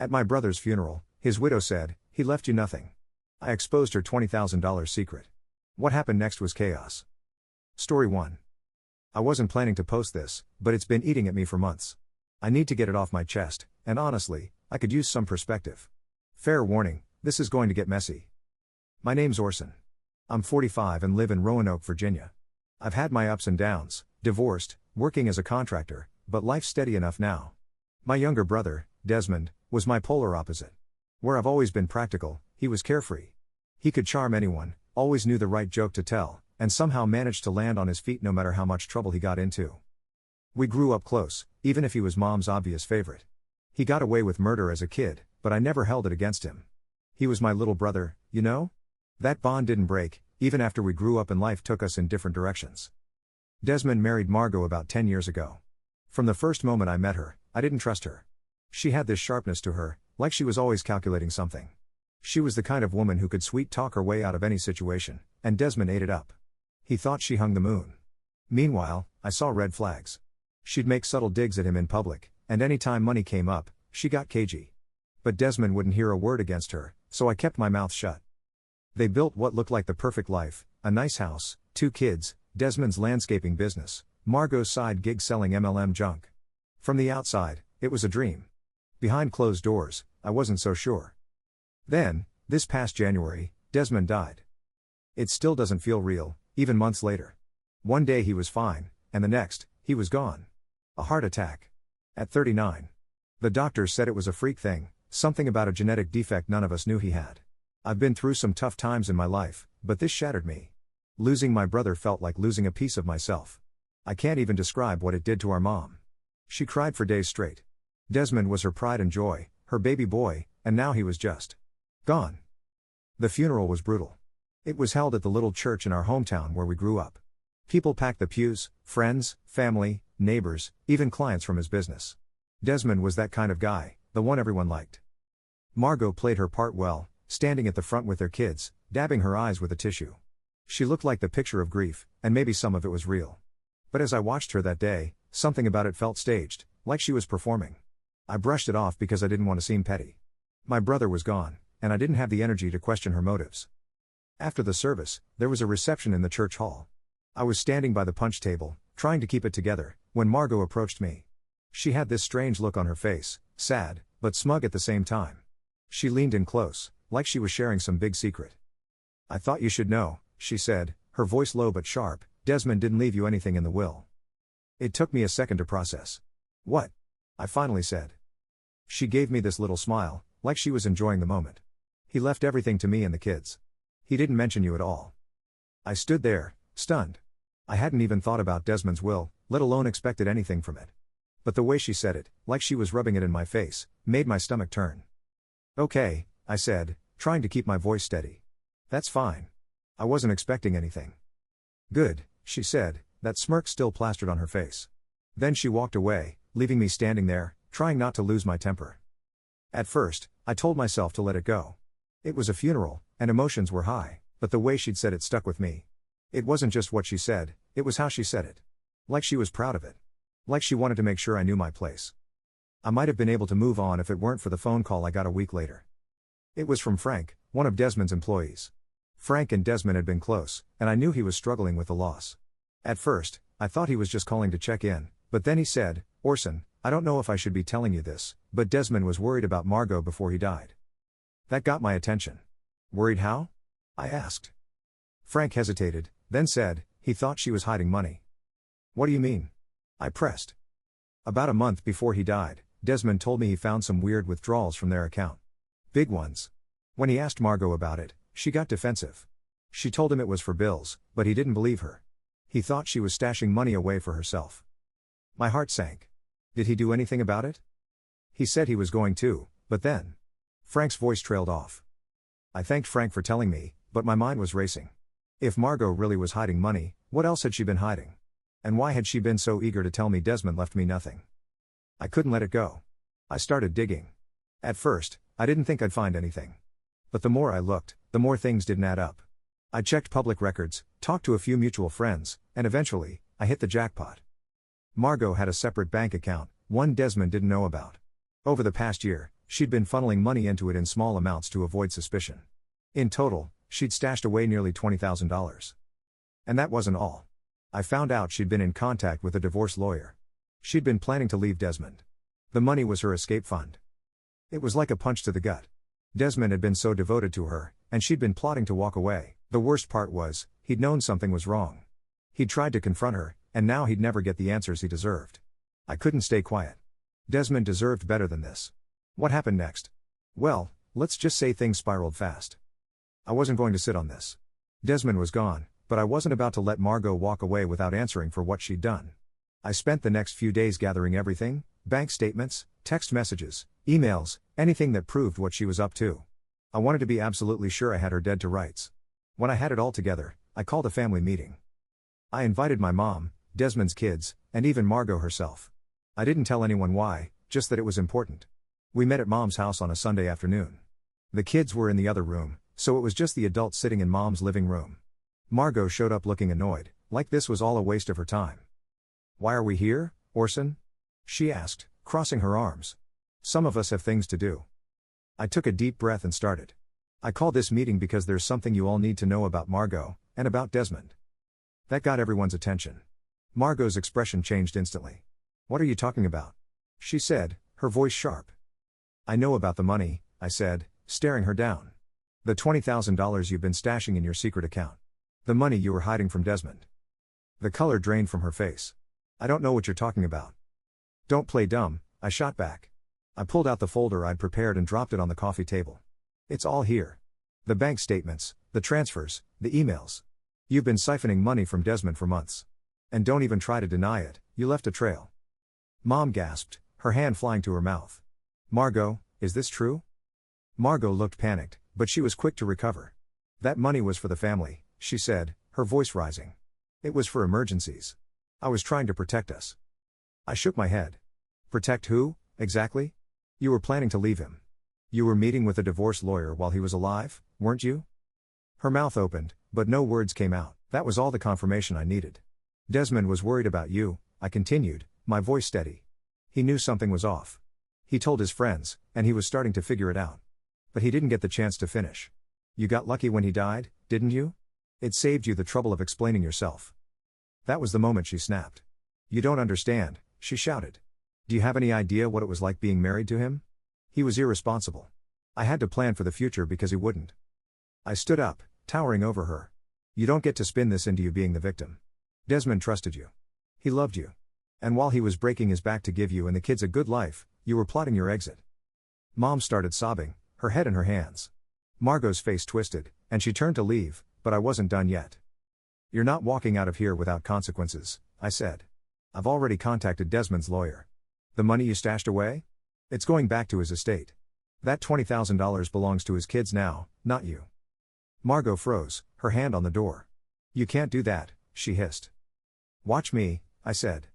At my brother's funeral, his widow said, "He left you nothing." I exposed her $20,000 secret. What happened next was chaos. Story 1. I wasn't planning to post this, but it's been eating at me for months. I need to get it off my chest, and honestly, I could use some perspective. Fair warning, this is going to get messy. My name's Orson. I'm 45 and live in Roanoke, Virginia. I've had my ups and downs, divorced, working as a contractor, but life's steady enough now. My younger brother, Desmond, was my polar opposite. Where I've always been practical, he was carefree. He could charm anyone, always knew the right joke to tell, and somehow managed to land on his feet no matter how much trouble he got into. We grew up close, even if he was Mom's obvious favorite. He got away with murder as a kid, but I never held it against him. He was my little brother, you know? That bond didn't break, even after we grew up and life took us in different directions. Desmond married Margot about 10 years ago. From the first moment I met her, I didn't trust her. She had this sharpness to her, like she was always calculating something. She was the kind of woman who could sweet talk her way out of any situation, and Desmond ate it up. He thought she hung the moon. Meanwhile, I saw red flags. She'd make subtle digs at him in public, and any time money came up, she got cagey. But Desmond wouldn't hear a word against her, so I kept my mouth shut. They built what looked like the perfect life, a nice house, 2 kids, Desmond's landscaping business, Margot's side gig selling MLM junk. From the outside, it was a dream. Behind closed doors, I wasn't so sure. Then, this past January, Desmond died. It still doesn't feel real, even months later. One day he was fine, and the next, he was gone. A heart attack. At 39. The doctors said it was a freak thing, something about a genetic defect none of us knew he had. I've been through some tough times in my life, but this shattered me. Losing my brother felt like losing a piece of myself. I can't even describe what it did to our mom. She cried for days straight. Desmond was her pride and joy, her baby boy, and now he was just gone. The funeral was brutal. It was held at the little church in our hometown where we grew up. People packed the pews, friends, family, neighbors, even clients from his business. Desmond was that kind of guy, the one everyone liked. Margot played her part well, standing at the front with their kids, dabbing her eyes with a tissue. She looked like the picture of grief, and maybe some of it was real. But as I watched her that day, something about it felt staged, like she was performing. I brushed it off because I didn't want to seem petty. My brother was gone, and I didn't have the energy to question her motives. After the service, there was a reception in the church hall. I was standing by the punch table, trying to keep it together, when Margot approached me. She had this strange look on her face, sad, but smug at the same time. She leaned in close, like she was sharing some big secret. "I thought you should know," she said, her voice low but sharp, "Desmond didn't leave you anything in the will." It took me a second to process. "What?" I finally said. She gave me this little smile, like she was enjoying the moment. "He left everything to me and the kids. He didn't mention you at all." I stood there, stunned. I hadn't even thought about Desmond's will, let alone expected anything from it. But the way she said it, like she was rubbing it in my face, made my stomach turn. "Okay," I said, trying to keep my voice steady. "That's fine. I wasn't expecting anything." "Good," she said, that smirk still plastered on her face. Then she walked away, leaving me standing there, trying not to lose my temper. At first, I told myself to let it go. It was a funeral, and emotions were high, but the way she'd said it stuck with me. It wasn't just what she said, it was how she said it. Like she was proud of it. Like she wanted to make sure I knew my place. I might have been able to move on if it weren't for the phone call I got a week later. It was from Frank, one of Desmond's employees. Frank and Desmond had been close, and I knew he was struggling with the loss. At first, I thought he was just calling to check in, but then he said, "Orson, I don't know if I should be telling you this, but Desmond was worried about Margot before he died." That got my attention. "Worried how?" I asked. Frank hesitated, then said, he thought she was hiding money. "What do you mean?" I pressed. "About a month before he died, Desmond told me he found some weird withdrawals from their account. Big ones. When he asked Margot about it, she got defensive. She told him it was for bills, but he didn't believe her. He thought she was stashing money away for herself." My heart sank. "Did he do anything about it?" "He said he was going to, but then..." Frank's voice trailed off. I thanked Frank for telling me, but my mind was racing. If Margot really was hiding money, what else had she been hiding? And why had she been so eager to tell me Desmond left me nothing? I couldn't let it go. I started digging. At first, I didn't think I'd find anything. But the more I looked, the more things didn't add up. I checked public records, talked to a few mutual friends, and eventually, I hit the jackpot. Margot had a separate bank account, one Desmond didn't know about. Over the past year, she'd been funneling money into it in small amounts to avoid suspicion. In total, she'd stashed away nearly $20,000. And that wasn't all. I found out she'd been in contact with a divorce lawyer. She'd been planning to leave Desmond. The money was her escape fund. It was like a punch to the gut. Desmond had been so devoted to her, and she'd been plotting to walk away. The worst part was, he'd known something was wrong. He'd tried to confront her, and now he'd never get the answers he deserved. I couldn't stay quiet. Desmond deserved better than this. What happened next? Well, let's just say things spiraled fast. I wasn't going to sit on this. Desmond was gone, but I wasn't about to let Margot walk away without answering for what she'd done. I spent the next few days gathering everything: bank statements, text messages, emails, anything that proved what she was up to. I wanted to be absolutely sure I had her dead to rights. When I had it all together, I called a family meeting. I invited my mom, Desmond's kids, and even Margot herself. I didn't tell anyone why, just that it was important. We met at Mom's house on a Sunday afternoon. The kids were in the other room, so it was just the adults sitting in Mom's living room. Margot showed up looking annoyed, like this was all a waste of her time. "Why are we here, Orson?" she asked, crossing her arms. "Some of us have things to do." I took a deep breath and started. "I called this meeting because there's something you all need to know about Margot, and about Desmond." That got everyone's attention. Margot's expression changed instantly. "What are you talking about?" she said, her voice sharp. "I know about the money," I said, staring her down. "The $20,000 you've been stashing in your secret account. The money you were hiding from Desmond." The color drained from her face. "I don't know what you're talking about." "Don't play dumb," I shot back. I pulled out the folder I'd prepared and dropped it on the coffee table. "It's all here. The bank statements, the transfers, the emails. You've been siphoning money from Desmond for months. And don't even try to deny it, you left a trail." Mom gasped, her hand flying to her mouth. "Margot, is this true?" Margot looked panicked, but she was quick to recover. "That money was for the family," she said, her voice rising. "It was for emergencies. I was trying to protect us." I shook my head. "Protect who, exactly? You were planning to leave him. You were meeting with a divorce lawyer while he was alive, weren't you?" Her mouth opened, but no words came out. That was all the confirmation I needed. "Desmond was worried about you," I continued, my voice steady. "He knew something was off. He told his friends, and he was starting to figure it out. But he didn't get the chance to finish. You got lucky when he died, didn't you? It saved you the trouble of explaining yourself." That was the moment she snapped. "You don't understand," she shouted. "Do you have any idea what it was like being married to him? He was irresponsible. I had to plan for the future because he wouldn't." I stood up, towering over her. "You don't get to spin this into you being the victim. Desmond trusted you. He loved you. And while he was breaking his back to give you and the kids a good life, you were plotting your exit." Mom started sobbing, her head in her hands. Margot's face twisted, and she turned to leave, but I wasn't done yet. "You're not walking out of here without consequences," I said. "I've already contacted Desmond's lawyer. The money you stashed away? It's going back to his estate. That $20,000 belongs to his kids now, not you." Margot froze, her hand on the door. "You can't do that," she hissed. "Watch me," I said.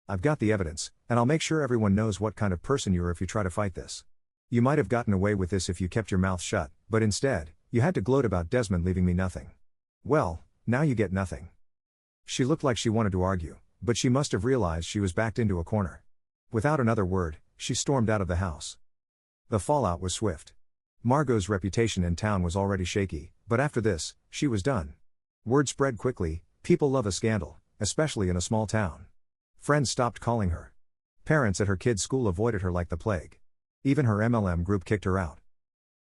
"I've got the evidence, and I'll make sure everyone knows what kind of person you are if you try to fight this. You might have gotten away with this if you kept your mouth shut, but instead, you had to gloat about Desmond leaving me nothing. Well, now you get nothing." She looked like she wanted to argue, but she must have realized she was backed into a corner. Without another word, she stormed out of the house. The fallout was swift. Margot's reputation in town was already shaky, but after this, she was done. Word spread quickly. People love a scandal, especially in a small town. Friends stopped calling her. Parents at her kids' school avoided her like the plague. Even her MLM group kicked her out.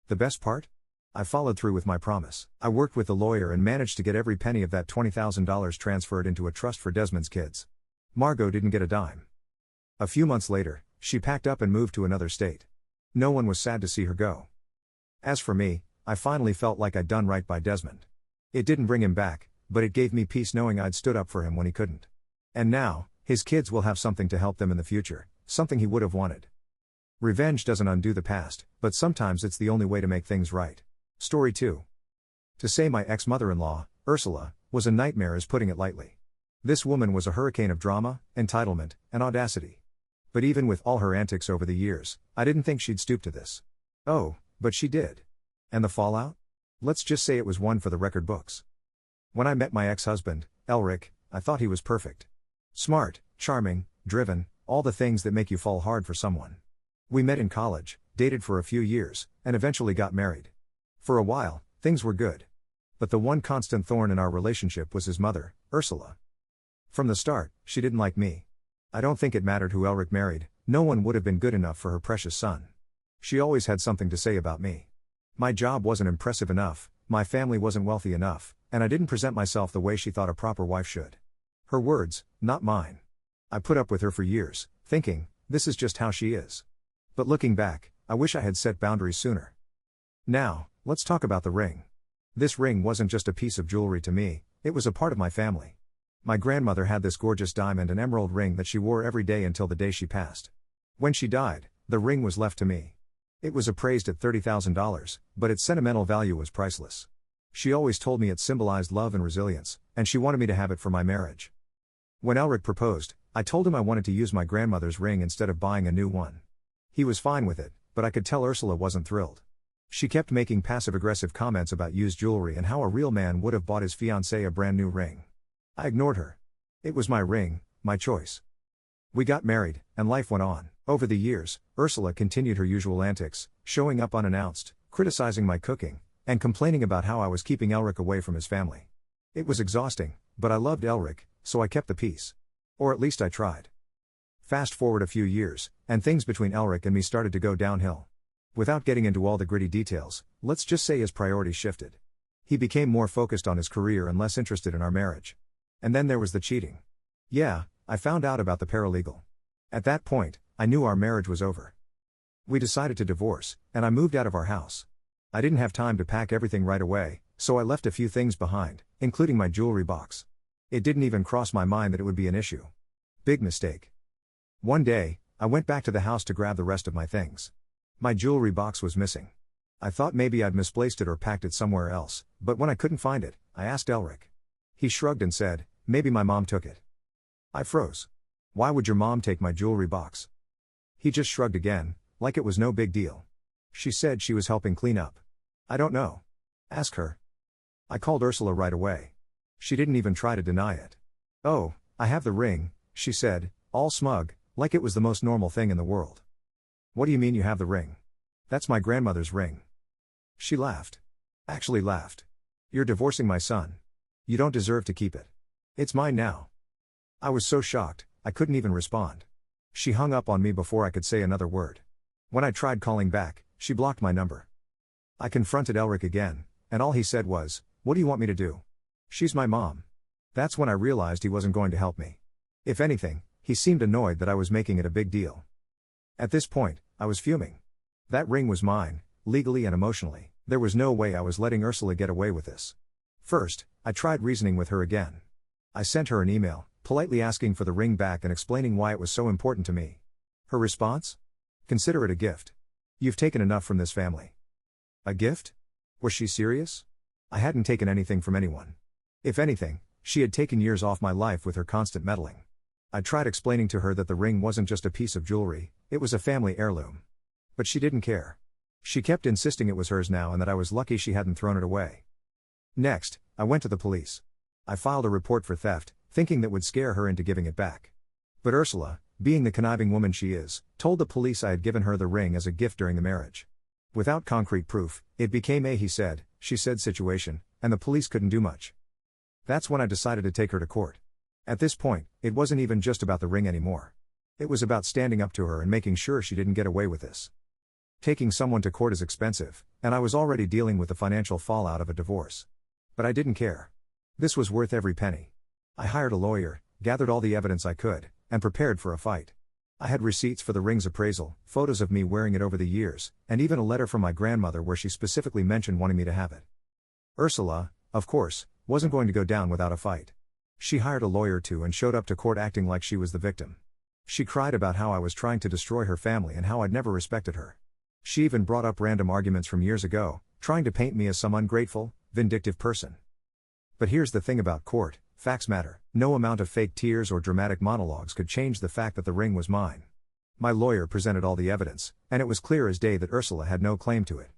The best part? I followed through with my promise. I worked with the lawyer and managed to get every penny of that $20,000 transferred into a trust for Desmond's kids. Margot didn't get a dime. A few months later, she packed up and moved to another state. No one was sad to see her go. As for me, I finally felt like I'd done right by Desmond. It didn't bring him back, but it gave me peace knowing I'd stood up for him when he couldn't. And now, his kids will have something to help them in the future, something he would have wanted. Revenge doesn't undo the past, but sometimes it's the only way to make things right. Story 2. To say my ex-mother-in-law, Ursula, was a nightmare is putting it lightly. This woman was a hurricane of drama, entitlement, and audacity. But even with all her antics over the years, I didn't think she'd stoop to this. Oh, but she did. And the fallout? Let's just say it was one for the record books. When I met my ex-husband, Elric, I thought he was perfect. Smart, charming, driven, all the things that make you fall hard for someone. We met in college, dated for a few years, and eventually got married. For a while, things were good. But the one constant thorn in our relationship was his mother, Ursula. From the start, she didn't like me. I don't think it mattered who Elric married, no one would have been good enough for her precious son. She always had something to say about me. My job wasn't impressive enough, my family wasn't wealthy enough, and I didn't present myself the way she thought a proper wife should. Her words, not mine. I put up with her for years, thinking, this is just how she is. But looking back, I wish I had set boundaries sooner. Now, let's talk about the ring. This ring wasn't just a piece of jewelry to me, it was a part of my family. My grandmother had this gorgeous diamond and emerald ring that she wore every day until the day she passed. When she died, the ring was left to me. It was appraised at $30,000, but its sentimental value was priceless. She always told me it symbolized love and resilience, and she wanted me to have it for my marriage. When Elric proposed, I told him I wanted to use my grandmother's ring instead of buying a new one. He was fine with it, but I could tell Ursula wasn't thrilled. She kept making passive-aggressive comments about used jewelry and how a real man would have bought his fiancée a brand new ring. I ignored her. It was my ring, my choice. We got married, and life went on. Over the years, Ursula continued her usual antics, showing up unannounced, criticizing my cooking, and complaining about how I was keeping Elric away from his family. It was exhausting, but I loved Elric, so I kept the peace. Or at least I tried. Fast forward a few years, and things between Elric and me started to go downhill. Without getting into all the gritty details, let's just say his priorities shifted. He became more focused on his career and less interested in our marriage. And then there was the cheating. Yeah, I found out about the paralegal. At that point, I knew our marriage was over. We decided to divorce, and I moved out of our house. I didn't have time to pack everything right away, so I left a few things behind, including my jewelry box. It didn't even cross my mind that it would be an issue. Big mistake. One day, I went back to the house to grab the rest of my things. My jewelry box was missing. I thought maybe I'd misplaced it or packed it somewhere else, but when I couldn't find it, I asked Elric. He shrugged and said, maybe my mom took it. I froze. Why would your mom take my jewelry box? He just shrugged again, like it was no big deal. She said she was helping clean up. I don't know. Ask her. I called Ursula right away. She didn't even try to deny it. Oh, I have the ring, she said, all smug, like it was the most normal thing in the world. What do you mean you have the ring? That's my grandmother's ring. She laughed. Actually laughed. You're divorcing my son. You don't deserve to keep it. It's mine now. I was so shocked, I couldn't even respond. She hung up on me before I could say another word. When I tried calling back, she blocked my number. I confronted Elric again, and all he said was, what do you want me to do? She's my mom. That's when I realized he wasn't going to help me. If anything, he seemed annoyed that I was making it a big deal. At this point, I was fuming. That ring was mine, legally and emotionally. There was no way I was letting Ursula get away with this. First, I tried reasoning with her again. I sent her an email, politely asking for the ring back and explaining why it was so important to me. Her response? Consider it a gift. You've taken enough from this family. A gift? Was she serious? I hadn't taken anything from anyone. If anything, she had taken years off my life with her constant meddling. I tried explaining to her that the ring wasn't just a piece of jewelry, it was a family heirloom. But she didn't care. She kept insisting it was hers now and that I was lucky she hadn't thrown it away. Next, I went to the police. I filed a report for theft, thinking that would scare her into giving it back. But Ursula, being the conniving woman she is, told the police I had given her the ring as a gift during the marriage. Without concrete proof, it became a he said, she said situation, and the police couldn't do much. That's when I decided to take her to court. At this point, it wasn't even just about the ring anymore. It was about standing up to her and making sure she didn't get away with this. Taking someone to court is expensive, and I was already dealing with the financial fallout of a divorce. But I didn't care. This was worth every penny. I hired a lawyer, gathered all the evidence I could, and prepared for a fight. I had receipts for the ring's appraisal, photos of me wearing it over the years, and even a letter from my grandmother where she specifically mentioned wanting me to have it. Ursula, of course, wasn't going to go down without a fight. She hired a lawyer too and showed up to court acting like she was the victim. She cried about how I was trying to destroy her family and how I'd never respected her. She even brought up random arguments from years ago, trying to paint me as some ungrateful, vindictive person. But here's the thing about court, facts matter. No amount of fake tears or dramatic monologues could change the fact that the ring was mine. My lawyer presented all the evidence, and it was clear as day that Ursula had no claim to it.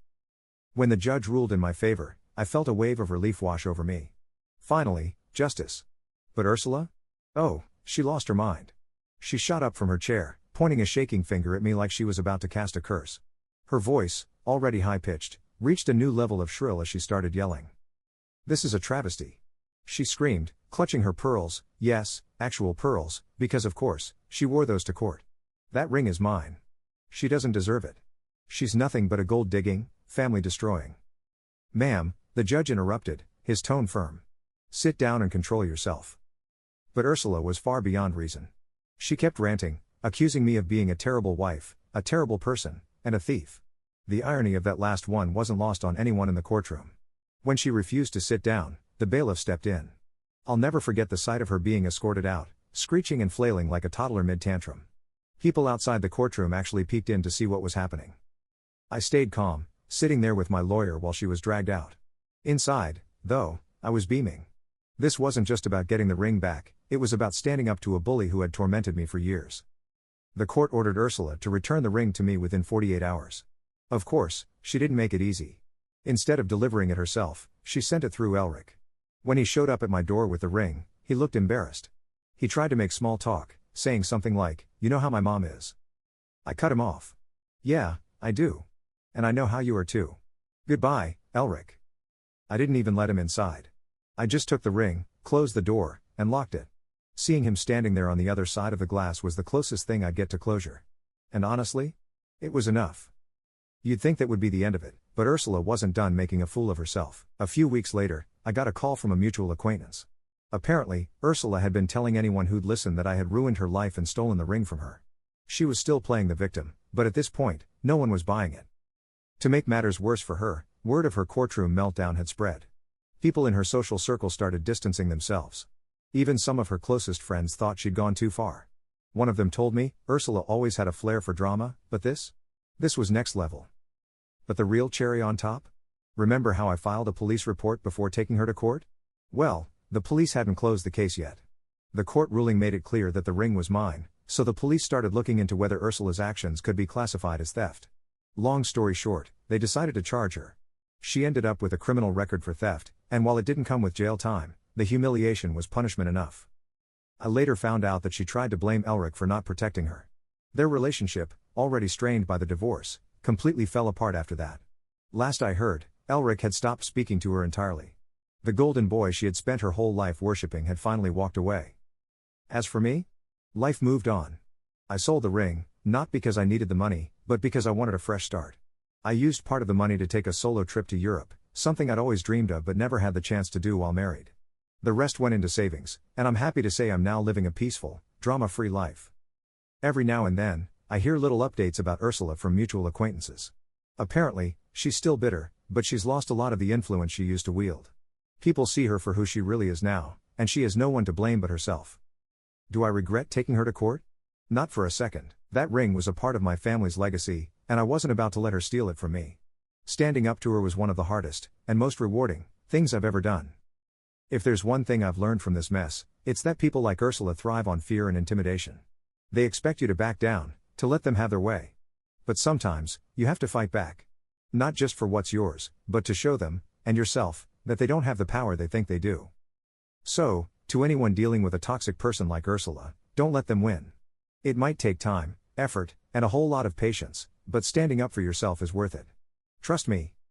When the judge ruled in my favor, I felt a wave of relief wash over me. Finally, justice. But Ursula? Oh, she lost her mind. She shot up from her chair, pointing a shaking finger at me like she was about to cast a curse. Her voice, already high-pitched, reached a new level of shrill as she started yelling. "This is a travesty," she screamed, clutching her pearls, yes, actual pearls, because of course, she wore those to court. "That ring is mine. She doesn't deserve it. She's nothing but a gold-digging, family-destroying." "Ma'am," the judge interrupted, his tone firm. "Sit down and control yourself." But Ursula was far beyond reason. She kept ranting, accusing me of being a terrible wife, a terrible person, and a thief. The irony of that last one wasn't lost on anyone in the courtroom. When she refused to sit down, the bailiff stepped in. I'll never forget the sight of her being escorted out, screeching and flailing like a toddler mid-tantrum. People outside the courtroom actually peeked in to see what was happening. I stayed calm, sitting there with my lawyer while she was dragged out. Inside, though, I was beaming. This wasn't just about getting the ring back, it was about standing up to a bully who had tormented me for years. The court ordered Ursula to return the ring to me within 48 hours. Of course, she didn't make it easy. Instead of delivering it herself, she sent it through Elric. When he showed up at my door with the ring, he looked embarrassed. He tried to make small talk, saying something like, "You know how my mom is." I cut him off. "Yeah, I do. And I know how you are too. Goodbye, Elric." I didn't even let him inside. I just took the ring, closed the door, and locked it. Seeing him standing there on the other side of the glass was the closest thing I'd get to closure. And honestly, it was enough. You'd think that would be the end of it, but Ursula wasn't done making a fool of herself. A few weeks later, I got a call from a mutual acquaintance. Apparently, Ursula had been telling anyone who'd listen that I had ruined her life and stolen the ring from her. She was still playing the victim, but at this point, no one was buying it. To make matters worse for her, word of her courtroom meltdown had spread. People in her social circle started distancing themselves. Even some of her closest friends thought she'd gone too far. One of them told me, Ursula always had a flair for drama, but this was next level. But the real cherry on top? Remember how I filed a police report before taking her to court? Well, the police hadn't closed the case yet. The court ruling made it clear that the ring was mine, so the police started looking into whether Ursula's actions could be classified as theft. Long story short, they decided to charge her. She ended up with a criminal record for theft, and while it didn't come with jail time, the humiliation was punishment enough. I later found out that she tried to blame Elric for not protecting her. Their relationship, already strained by the divorce, completely fell apart after that. Last I heard, Elric had stopped speaking to her entirely. The golden boy she had spent her whole life worshipping had finally walked away. As for me, life moved on. I sold the ring, not because I needed the money, but because I wanted a fresh start. I used part of the money to take a solo trip to Europe, something I'd always dreamed of but never had the chance to do while married. The rest went into savings, and I'm happy to say I'm now living a peaceful, drama-free life. Every now and then, I hear little updates about Ursula from mutual acquaintances. Apparently, she's still bitter, but she's lost a lot of the influence she used to wield. People see her for who she really is now, and she has no one to blame but herself. Do I regret taking her to court? Not for a second. That ring was a part of my family's legacy, and I wasn't about to let her steal it from me. Standing up to her was one of the hardest, and most rewarding, things I've ever done. If there's one thing I've learned from this mess, it's that people like Ursula thrive on fear and intimidation. They expect you to back down, to let them have their way. But sometimes, you have to fight back. Not just for what's yours, but to show them, and yourself, that they don't have the power they think they do. So, to anyone dealing with a toxic person like Ursula, don't let them win. It might take time, effort, and a whole lot of patience, but standing up for yourself is worth it. Trust me,